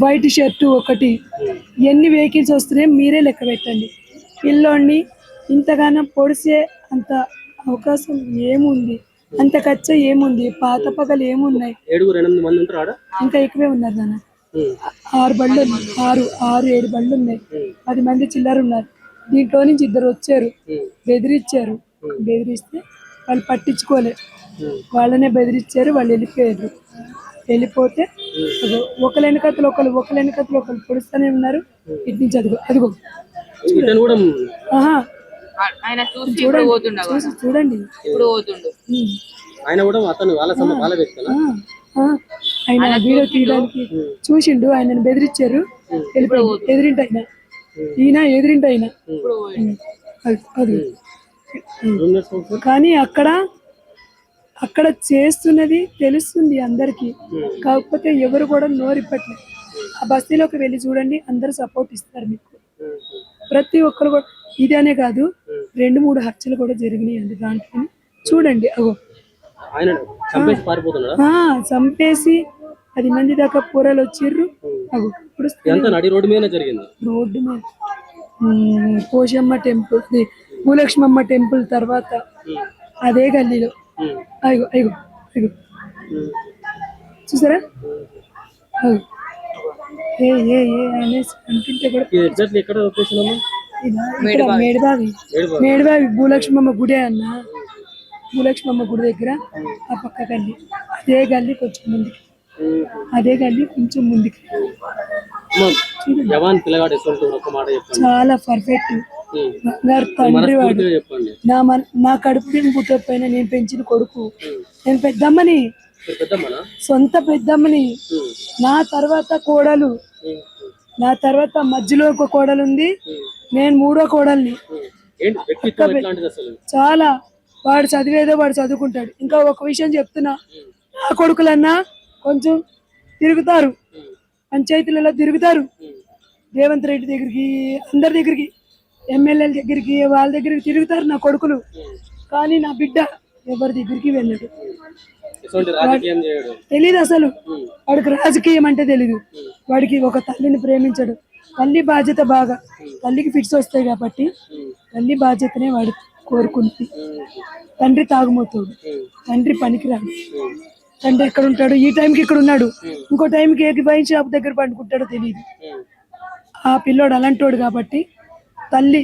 White shirt ఒకటి, ఎన్ని vehicles వస్తున్నాయో మీరే లెక్క పెట్టండి. పిల్లోడిని ఇంతగానో పొడిసే అంత అవకాశం ఏముంది, అంత ఖర్చు ఏముంది, పాత పగలు ఏమున్నాయి, ఇంకా ఎక్కువే ఉన్నారు నాన్న. 6 బళ్ళు, 7 బళ్ళు ఉన్నాయి, 10 మంది చిల్లర ఉన్నారు. దీంట్లో నుంచి 2 వచ్చారు, బెదిరిచ్చారు. బెదిరిస్తే వాళ్ళు పట్టించుకోలేదు, వాళ్ళనే బెదిరించారు. వాళ్ళు వెళ్ళిపోయారు. వెళ్ళిపోతే ఒకరి వెనకతలు ఒకరు పొడుస్తూనే ఉన్నారు. ఇటు నుంచి అదిగో చూడండి. ఆయన వీడియో తీయడానికి చూసిండు, ఆయనను బెదిరించారు. ఎదిరింటి ఈయన ఎదిరింటి అయినా. అది కానీ అక్కడ చేస్తున్నది తెలుస్తుంది అందరికి, కాకపోతే ఎవరు కూడా నోరిప్పట్లేదు. ఆ బస్తీలోకి వెళ్ళి చూడండి, అందరు సపోర్ట్ ఇస్తారు మీకు. ప్రతి ఒక్కరు కూడా ఇది అనే కాదు, 2-3 హత్యలు కూడా జరిగినాయి అండి దాంట్లో. చూడండి, అగో చంపేసి 10 మంది దాకా కూరలు వచ్చిర్రు. అగో ఇప్పుడు రోడ్డు మీద పోషమ్మ టెంపుల్, భూలక్ష్మమ్మ టెంపుల్ తర్వాత అదే గల్లీలో. అయ్యో అయ్యో అయ్యో చూసారా? ఏ ఏ ఏ అనేసి అంటుంటే కూడా మేడబావి భూలక్ష్మమ్మ గుడే అన్న. భూలక్ష్మమ్మ గుడి దగ్గర ఆ పక్క గల్లి, అదే గల్లి కొంచెం ముందుకి, చాలా పర్ఫెక్ట్. తండ్రి వాడు, నా కడుపు పుట్టకపోయినా నేను పెంచిన కొడుకు. నేను పెద్దమ్మని, సొంత పెద్దమ్మని. నా తర్వాత కోడలు, నా తర్వాత మధ్యలో ఒక కోడలు ఉంది, నేను 3వ కోడల్ని. చాలా వాడు చదివేదో వాడు చదువుకుంటాడు. ఇంకా ఒక విషయం చెప్తున్నా, నా కొడుకులన్నా కొంచెం తిరుగుతారు, పంచాయతీలలో తిరుగుతారు, రేవంత్ రెడ్డి దగ్గరికి, అందరి దగ్గరికి, ఎమ్మెల్యేల దగ్గరికి, వాళ్ళ దగ్గరికి తిరుగుతారు నా కొడుకులు. కానీ నా బిడ్డ ఎవరి దగ్గరికి వెళ్ళడు. తెలీదు అసలు, వాడికి రాజకీయం అంటే తెలీదు. వాడికి ఒక తల్లిని ప్రేమించడు. తల్లి బాధ్యత బాగా, తల్లికి ఫిట్స్ వస్తాయి కాబట్టి తల్లి బాధ్యతనే వాడు కోరుకుంటుంది. తండ్రి తాగుమోతాడు, తండ్రి పనికిరాడు. తండ్రి ఎక్కడ ఉంటాడు, ఈ టైంకి ఇక్కడ ఉన్నాడు, ఇంకో టైంకి ఏ వైన్ షాప్ దగ్గర పండుకుంటాడో తెలియదు. ఆ పిల్లోడు అలాంటోడు కాబట్టి తల్లి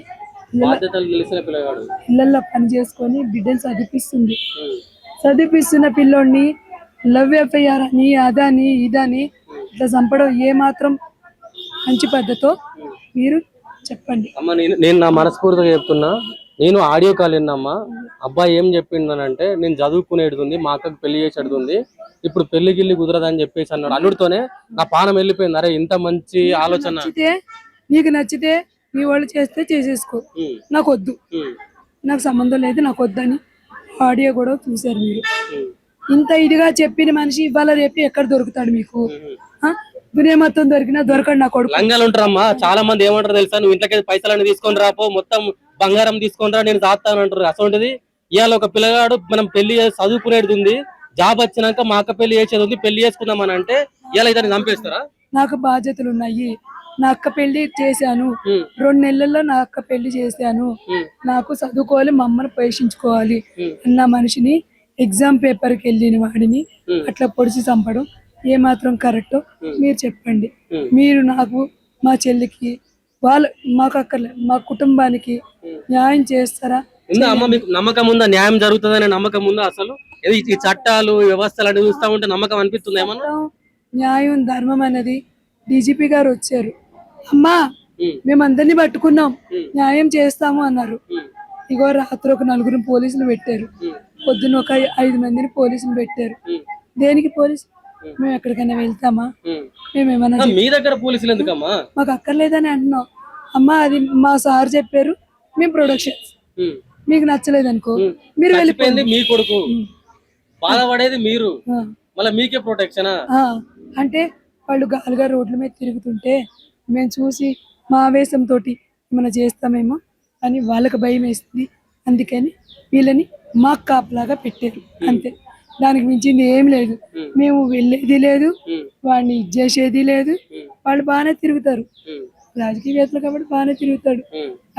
ఇళ్ళల్లో పని చేసుకొని బిడ్డను చదివిస్తున్న పిల్లోడిని లవ్ ఎఫ్ఐఆర్ అని అదని ఇదని ఇట్లా చంపడం ఏ మాత్రం మంచి పద్ధతో మీరు చెప్పండి. నేను నా మనస్ఫూర్తిగా చెప్తున్నా, నేను ఆడియో కాల్ విన్నమ్మా. అబ్బాయి ఏం చెప్పిండనంటే, నేను చదువుకునేది ఉంది, మా అక్కకు పెళ్లి చేసేది ఉంది, ఇప్పుడు పెళ్లి గిల్లి కుదరదని చెప్పేసి అన్నాడు. అల్లుడితోనే నా పానం వెళ్ళిపోయింది. అరే ఇంత మంచి ఆలోచన. నీకు నచ్చితే నీ వాళ్ళు చేస్తే చేసేసుకో, నాకు వద్దు, నాకు సంబంధం లేదు, నాకు వద్దని ఆడియో కూడా చూసారు మీరు. ఇంత ఇదిగా చెప్పిన మనిషి ఇవాళ రేపు ఎక్కడ దొరుకుతాడు మీకు? దునియా మొత్తం దొరికినా దొరకడు నా కొడుకు. లంగాలు ఉంటారమ్మా, చాలా మంది ఏమంటారు తెలుసా, నువ్వు ఇంట్లోకి పైసలు తీసుకొని రాపో, మొత్తం బంగారం తీసుకొని రా, నేను దాస్తాను అంటారు. అసలు ఇవాళ ఒక పిల్లగాడు మనం పెళ్లి చదువుకునేది ఉంది, జాబ్ వచ్చినాక మా అక్క పెళ్లి చేసేది ఉంది, పెళ్లి చేసుకుందాం అని అంటే ఇలా ఇతన్ని చంపేస్తారా? నాకు బాధ్యతలు ఉన్నాయి, నా అక్క పెళ్లి చేశాను, 2 నెలల్లో నా అక్క పెళ్లి చేశాను, నాకు చదువుకోవాలి, మా అమ్మను పోషించుకోవాలి అన్న మనిషిని, ఎగ్జామ్ పేపర్కి వెళ్ళిన వాడిని అట్లా పొడిచి చంపడం ఏ మాత్రం కరెక్టో మీరు చెప్పండి. మీరు నాకు, మా చెల్లికి, మాకు అక్కర్లే, మా కుటుంబానికి న్యాయం చేస్తారా? నమ్మకం ఉందా? న్యాయం జరుగుతుందనే నమ్మకం ఉందా? అసలు ఈ చట్టాలు వ్యవస్థలు అని చూస్తా ఉంటే నమ్మకం అనిపిస్తుంది ఏమన్నా? న్యాయం ధర్మం అనేది డీజీపీ గారు వచ్చారు, అమ్మా మేమందరినీ పట్టుకున్నాం, న్యాయం చేస్తాము అన్నారు. ఇగో రాత్రి ఒక 4 పోలీసులు పెట్టారు, పొద్దున్న ఒక 5 మందిని పోలీసులు పెట్టారు. దేనికి పోలీసు? మేము ఎక్కడికైనా వెళ్తామా? మేమేమన్నా మీ దగ్గర పోలీసులు ఎందుకమ్మా? మాకు అక్కర్లేదని అంటున్నాం. అమ్మా అది మా సార్ చెప్పారు, మేము ప్రొడక్షన్స్, మీకు నచ్చలేదు అనుకో మీరు వెళ్ళిపోయింది. మీ కొడుకు బాధపడేది మీరు, మళ్ళీ మీకే ప్రొటెక్షన్ అంటే వాళ్ళు గాలుగా రోడ్ల మీద తిరుగుతుంటే మేము చూసి మా ఆవేశంతో ఏమైనా చేస్తామేమో అని వాళ్ళకి భయం వేస్తుంది. అందుకని వీళ్ళని మాకు కాపలాగా పెట్టారు అంతే. దానికి మించింది ఏం లేదు. మేము వెళ్ళేది లేదు, వాడిని ఇచ్చేసేది లేదు. వాళ్ళు బాగానే తిరుగుతారు, రాజకీయవేత్తలు కాబట్టి బాగానే తిరుగుతాడు.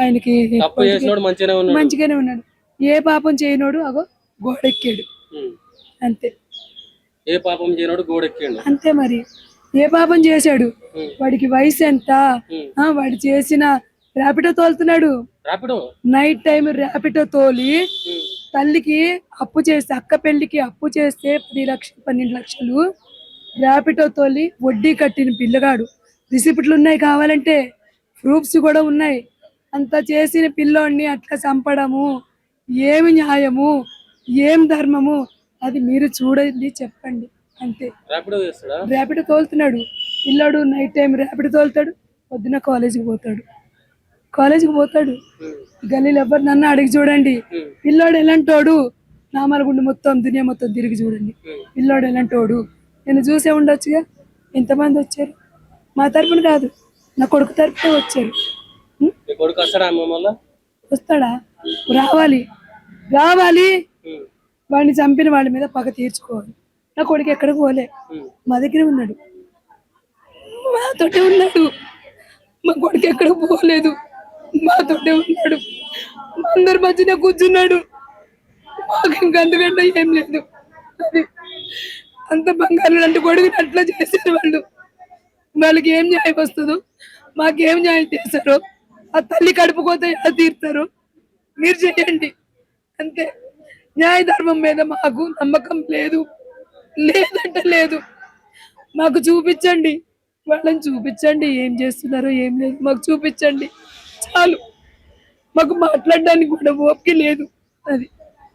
ఆయనకి తప్పు చేసినోడు మంచిగానే ఉన్నాడు. మంచిగానే ఉన్నాడు. ఏ పాపం చేయనోడు అగో గోడెక్కాడు అంతే. ఏ పాపం చేయనోడు గోడెక్కాడు అంతే. మరి ఏ పాపం చేశాడు? వాడికి వయసు ఎంత? వాడు చేసిన ర్యాపిడో తోలుతున్నాడు. నైట్ టైం ర్యాపిడో తోలి తల్లికి అప్పు చేస్తే, అక్క పెళ్లికి అప్పు చేస్తే 10 లక్షలు 12 లక్షలు ర్యాపిడో తోలి వడ్డీ కట్టిన పిల్లగాడు. రిసిప్ట్లు ఉన్నాయి, కావాలంటే ప్రూఫ్స్ కూడా ఉన్నాయి. అంత చేసిన పిల్లోడిని అట్లా చంపడము ఏమి న్యాయము, ఏం ధర్మము? అది మీరు చూడండి, చెప్పండి అంతే. ర్యాపిడో తోలుతున్నాడు పిల్లోడు. నైట్ టైం ర్యాపిడో తోలుతాడు, పొద్దున కాలేజీకి పోతాడు. గల్లీలో ఎవరు నన్ను అడిగి చూడండి, పిల్లోడు ఎలాంటోడు. నామలగుండు మొత్తం దునియా మొత్తం తిరిగి చూడండి, పిల్లోడు ఎలాంటోడు. నేను చూసే ఉండొచ్చుగా. ఎంతమంది వచ్చారు? మా తరపున కాదు, నా కొడుకు తరపున వచ్చారు. వస్తాడా? రావాలి. వాడిని చంపిన వాళ్ళ మీద పగ తీర్చుకోవాలి. నా కొడుకు ఎక్కడికి పోలే, మా దగ్గరే ఉన్నాడు, మాతోటే ఉన్నాడు. మా కొడుకు ఎక్కడికి పోలేదు, మాతోటే ఉన్నాడు. అందరి మధ్యన కూర్చున్నాడు. మాకు ఇంకంతకంటే ఏం లేదు. అది అంత బంగారు అంటే కొడుకుని అట్లా చేశారు వాళ్ళు. వాళ్ళకి ఏం న్యాయం వస్తుందో, మాకేం న్యాయం చేశారో, ఆ తల్లి కడుపుకోతే ఎలా తీరుతారో మీరు చేయండి అంతే. న్యాయ ధర్మం మీద మాకు నమ్మకం లేదంటే లేదు. మాకు చూపించండి, వాళ్ళని చూపించండి. ఏం చేస్తున్నారో ఏం లేదు మాకు చూపించండి చాలు. మాకు మాట్లాడడానికి కూడా ఓపిక లేదు. అది